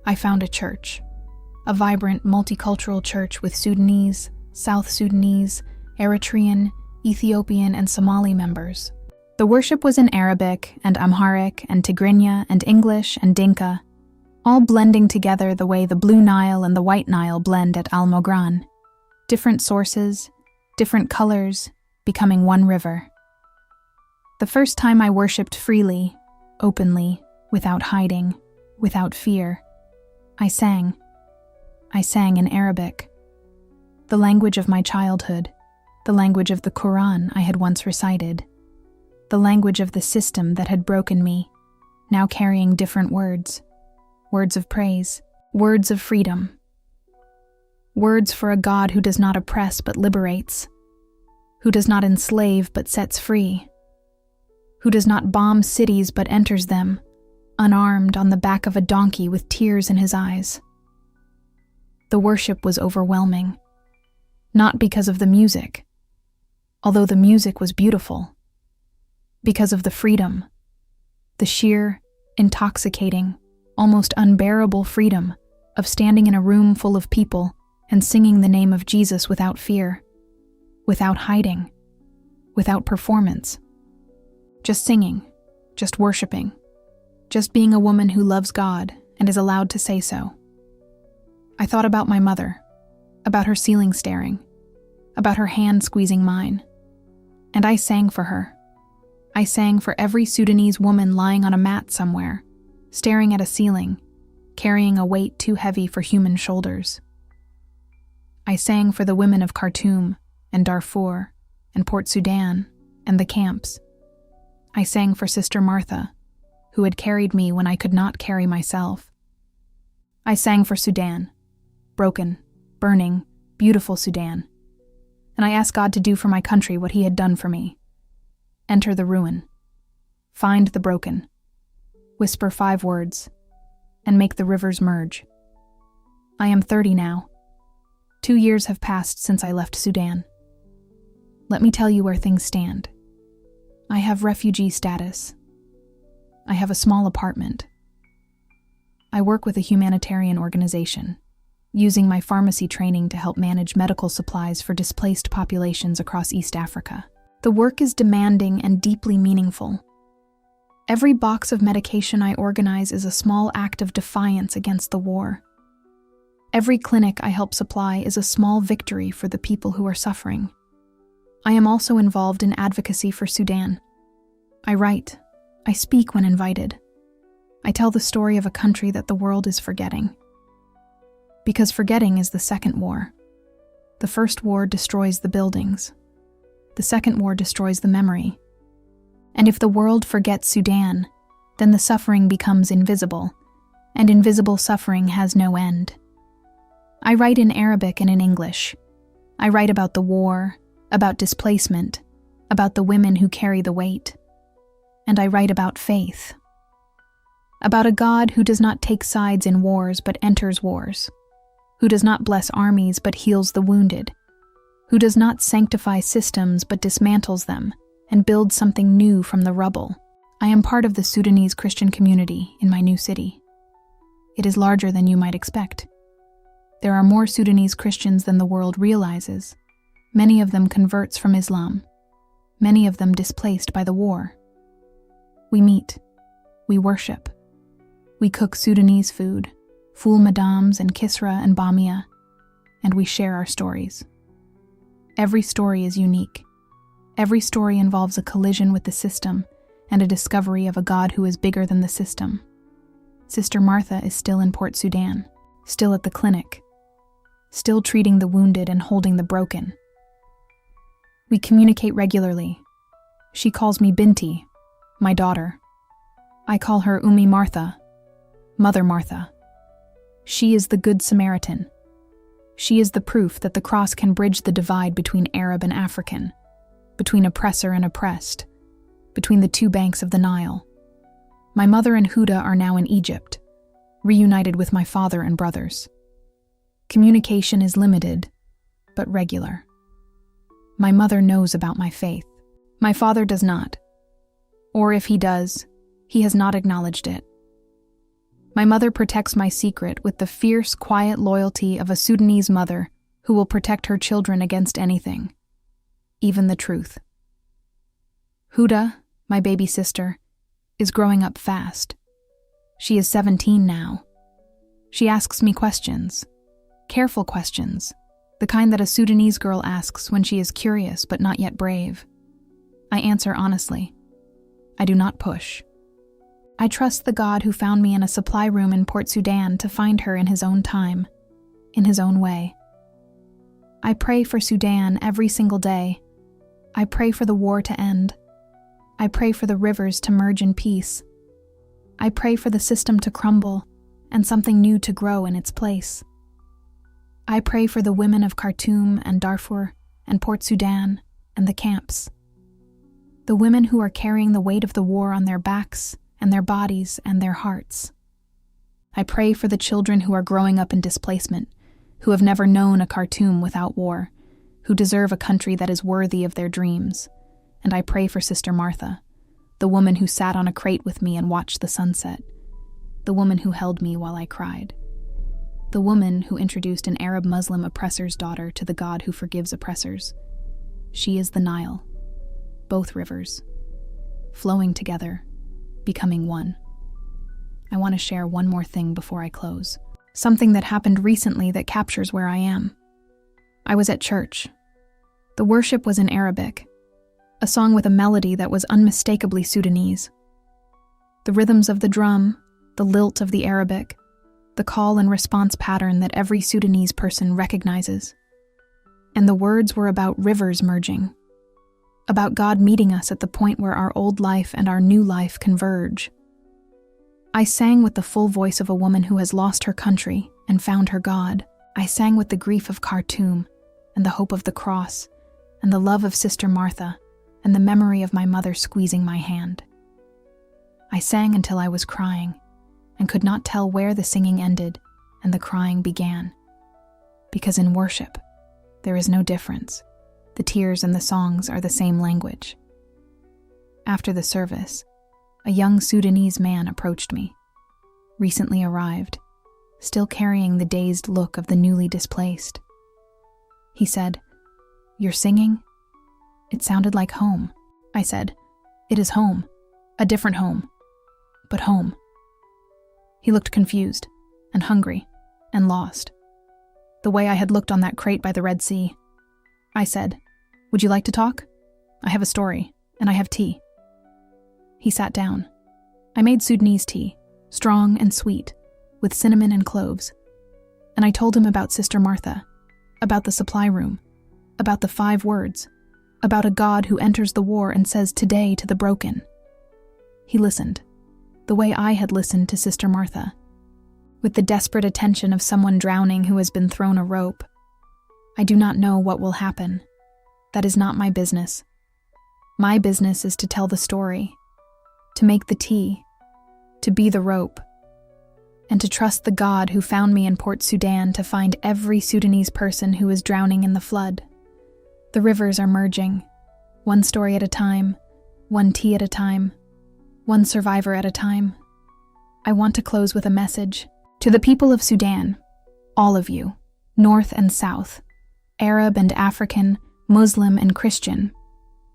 I found a church. A vibrant, multicultural church with Sudanese, South Sudanese, Eritrean, Ethiopian, and Somali members. The worship was in Arabic and Amharic and Tigrinya and English and Dinka, all blending together the way the Blue Nile and the White Nile blend at Al Mogran. Different sources, different colors, becoming one river. The first time I worshipped freely, openly, without hiding, without fear, I sang. I sang in Arabic. The language of my childhood, the language of the Quran I had once recited, the language of the system that had broken me, now carrying different words. Words of praise, words of freedom. Words for a God who does not oppress but liberates, who does not enslave but sets free, who does not bomb cities but enters them, unarmed on the back of a donkey with tears in his eyes. The worship was overwhelming, not because of the music, although the music was beautiful, because of the freedom, the sheer, intoxicating, almost unbearable freedom of standing in a room full of people and singing the name of Jesus without fear, without hiding, without performance. Just singing, just worshiping, just being a woman who loves God and is allowed to say so. I thought about my mother, about her ceiling staring, about her hand squeezing mine, and I sang for her. I sang for every Sudanese woman lying on a mat somewhere, staring at a ceiling, carrying a weight too heavy for human shoulders. I sang for the women of Khartoum and Darfur and Port Sudan and the camps. I sang for Sister Martha, who had carried me when I could not carry myself. I sang for Sudan, broken, burning, beautiful Sudan, and I asked God to do for my country what He had done for me. Enter the ruin, find the broken, whisper 5 words, and make the rivers merge. I am 30 now. 2 years have passed since I left Sudan. Let me tell you where things stand. I have refugee status. I have a small apartment. I work with a humanitarian organization, using my pharmacy training to help manage medical supplies for displaced populations across East Africa. The work is demanding and deeply meaningful. Every box of medication I organize is a small act of defiance against the war. Every clinic I help supply is a small victory for the people who are suffering. I am also involved in advocacy for Sudan. I write. I speak when invited. I tell the story of a country that the world is forgetting. Because forgetting is the second war. The first war destroys the buildings. The second war destroys the memory. And if the world forgets Sudan, then the suffering becomes invisible, and invisible suffering has no end. I write in Arabic and in English. I write about the war, about displacement, about the women who carry the weight. And I write about faith. About a God who does not take sides in wars but enters wars, who does not bless armies but heals the wounded, who does not sanctify systems but dismantles them and builds something new from the rubble. I am part of the Sudanese Christian community in my new city. It is larger than you might expect. There are more Sudanese Christians than the world realizes, many of them converts from Islam, many of them displaced by the war. We meet, we worship, we cook Sudanese food, ful madams and kisra and bamia, and we share our stories. Every story is unique. Every story involves a collision with the system and a discovery of a God who is bigger than the system. Sister Martha is still in Port Sudan, still at the clinic, still treating the wounded and holding the broken. We communicate regularly. She calls me Binti, my daughter. I call her Ummi Martha, Mother Martha. She is the Good Samaritan. She is the proof that the cross can bridge the divide between Arab and African, between oppressor and oppressed, between the two banks of the Nile. My mother and Huda are now in Egypt, reunited with my father and brothers. Communication is limited, but regular. My mother knows about my faith. My father does not. Or if he does, he has not acknowledged it. My mother protects my secret with the fierce, quiet loyalty of a Sudanese mother who will protect her children against anything, even the truth. Huda, my baby sister, is growing up fast. She is 17 now. She asks me questions, careful questions, the kind that a Sudanese girl asks when she is curious but not yet brave. I answer honestly. I do not push. I trust the God who found me in a supply room in Port Sudan to find her in his own time, in his own way. I pray for Sudan every single day. I pray for the war to end. I pray for the rivers to merge in peace. I pray for the system to crumble and something new to grow in its place. I pray for the women of Khartoum and Darfur and Port Sudan and the camps. The women who are carrying the weight of the war on their backs and their bodies and their hearts. I pray for the children who are growing up in displacement, who have never known a Khartoum without war, who deserve a country that is worthy of their dreams. And I pray for Sister Martha, the woman who sat on a crate with me and watched the sunset, the woman who held me while I cried, the woman who introduced an Arab Muslim oppressor's daughter to the God who forgives oppressors. She is the Nile, both rivers, flowing together, becoming one. I want to share one more thing before I close, something that happened recently that captures where I am. I was at church. The worship was in Arabic, a song with a melody that was unmistakably Sudanese. The rhythms of the drum, the lilt of the Arabic, the call and response pattern that every Sudanese person recognizes. And the words were about rivers merging, about God meeting us at the point where our old life and our new life converge. I sang with the full voice of a woman who has lost her country and found her God. I sang with the grief of Khartoum and the hope of the cross and the love of Sister Martha and the memory of my mother squeezing my hand. I sang until I was crying and could not tell where the singing ended and the crying began. Because in worship, there is no difference. The tears and the songs are the same language. After the service, a young Sudanese man approached me, recently arrived, still carrying the dazed look of the newly displaced. He said, "You're singing? It sounded like home." I said, "It is home, a different home, but home." He looked confused and hungry and lost, the way I had looked on that crate by the Red Sea. I said, "Would you like to talk? I have a story, and I have tea." He sat down. I made Sudanese tea, strong and sweet, with cinnamon and cloves. And I told him about Sister Martha, about the supply room, about the 5 words, about a God who enters the war and says today to the broken. He listened, the way I had listened to Sister Martha, with the desperate attention of someone drowning who has been thrown a rope. I do not know what will happen. That is not my business. My business is to tell the story, to make the tea, to be the rope, and to trust the God who found me in Port Sudan to find every Sudanese person who is drowning in the flood. The rivers are merging, one story at a time, one tea at a time, one survivor at a time. I want to close with a message to the people of Sudan, all of you, North and South, Arab and African, Muslim and Christian.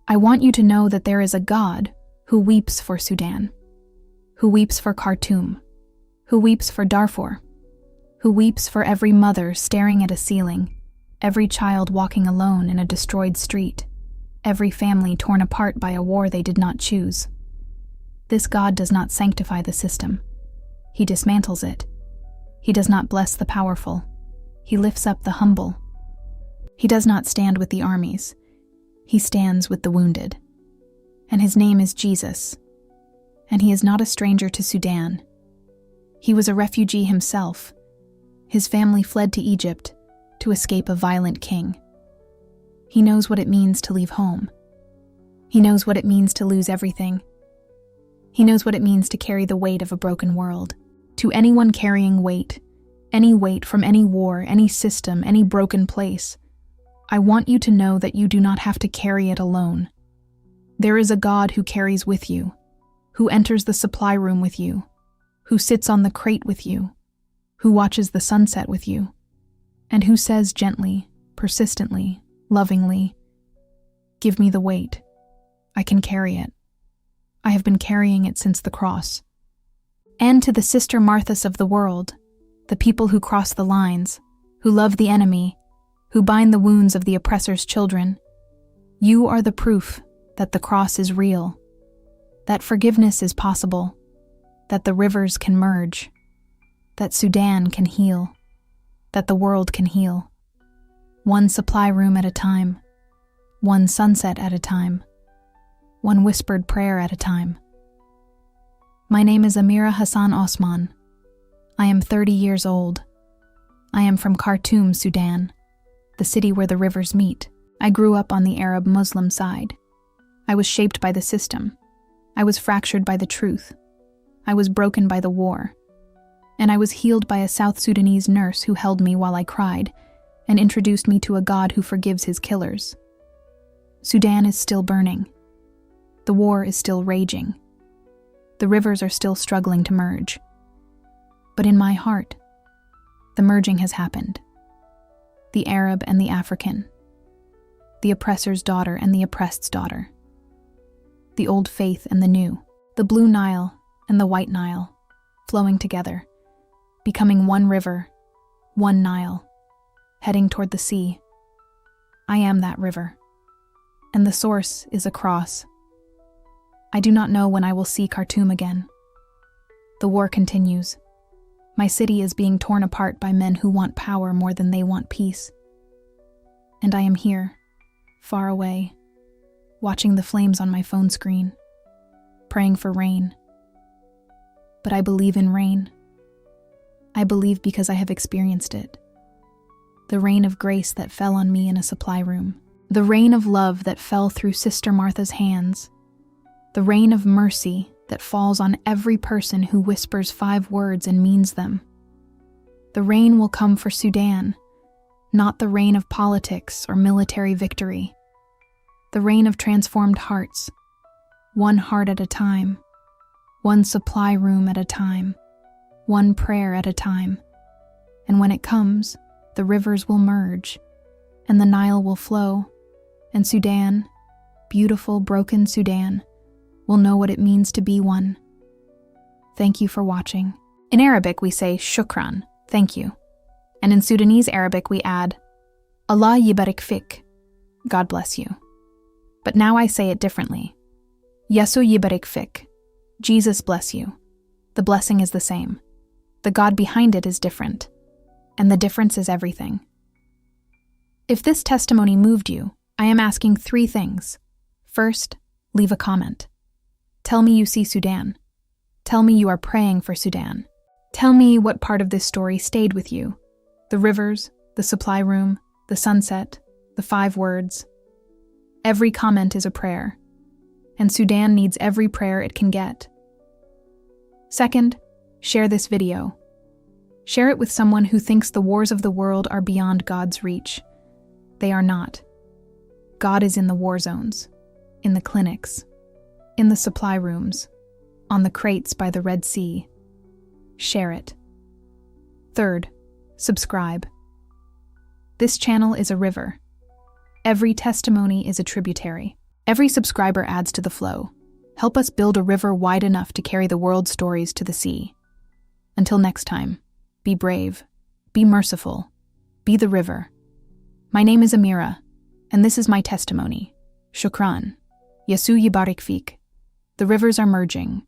I want you to know that there is a God who weeps for Sudan, who weeps for Khartoum, who weeps for Darfur, who weeps for every mother staring at a ceiling, every child walking alone in a destroyed street, every family torn apart by a war they did not choose. This God does not sanctify the system. He dismantles it. He does not bless the powerful. He lifts up the humble. He does not stand with the armies. He stands with the wounded. And his name is Jesus, And he is not a stranger to Sudan. He was a refugee himself. His family fled to Egypt to escape a violent king. He knows what it means to leave home. He knows what it means to lose everything. He knows what it means to carry the weight of a broken world. To anyone carrying weight, any weight from any war, any system, any broken place, I want you to know that you do not have to carry it alone. There is a God who carries with you, who enters the supply room with you, who sits on the crate with you, who watches the sunset with you, and who says gently, persistently, lovingly, "Give me the weight. I can carry it. I have been carrying it since the cross." And to the Sister Marthas of the world, the people who cross the lines, who love the enemy, who bind the wounds of the oppressor's children, you are the proof that the cross is real, that forgiveness is possible, that the rivers can merge, that Sudan can heal, that the world can heal. One supply room at a time, one sunset at a time, one whispered prayer at a time. My name is Amira Hassan Osman. I am 30 years old. I am from Khartoum, Sudan, the city where the rivers meet. I grew up on the Arab-Muslim side. I was shaped by the system. I was fractured by the truth. I was broken by the war. And I was healed by a South Sudanese nurse who held me while I cried and introduced me to a God who forgives his killers. Sudan is still burning. The war is still raging. The rivers are still struggling to merge. But in my heart, the merging has happened. The Arab and the African. The oppressor's daughter and the oppressed's daughter. The old faith and the new. The blue Nile and the white Nile, flowing together, becoming one river, one Nile, heading toward the sea. I am that river, and the source is a cross. I do not know when I will see Khartoum again. The war continues. My city is being torn apart by men who want power more than they want peace. And I am here, far away, watching the flames on my phone screen, praying for rain. But I believe in rain. I believe because I have experienced it. The rain of grace that fell on me in a supply room. The rain of love that fell through Sister Martha's hands. The rain of mercy that falls on every person who whispers 5 words and means them. The rain will come for Sudan, not the rain of politics or military victory. The rain of transformed hearts, one heart at a time, one supply room at a time, one prayer at a time. And when it comes, the rivers will merge, and the Nile will flow, and Sudan, beautiful, broken Sudan, will know what it means to be one. Thank you for watching. In Arabic, we say shukran, thank you. And in Sudanese Arabic, we add, Allah yibarik fik, God bless you. But now I say it differently. Yesu yibarik fik, Jesus bless you. The blessing is the same. The God behind it is different. And the difference is everything. If this testimony moved you, I am asking 3 things. First, leave a comment. Tell me you see Sudan. Tell me you are praying for Sudan. Tell me what part of this story stayed with you. The rivers, the supply room, the sunset, the 5 words. Every comment is a prayer, and Sudan needs every prayer it can get. Second, share this video. Share it with someone who thinks the wars of the world are beyond God's reach. They are not. God is in the war zones, in the clinics, in the supply rooms, on the crates by the Red Sea. Share it. Third, subscribe. This channel is a river. Every testimony is a tributary. Every subscriber adds to the flow. Help us build a river wide enough to carry the world's stories to the sea. Until next time, be brave, be merciful, be the river. My name is Amira, and this is my testimony. Shukran. Yesu yibarik fik. The rivers are merging.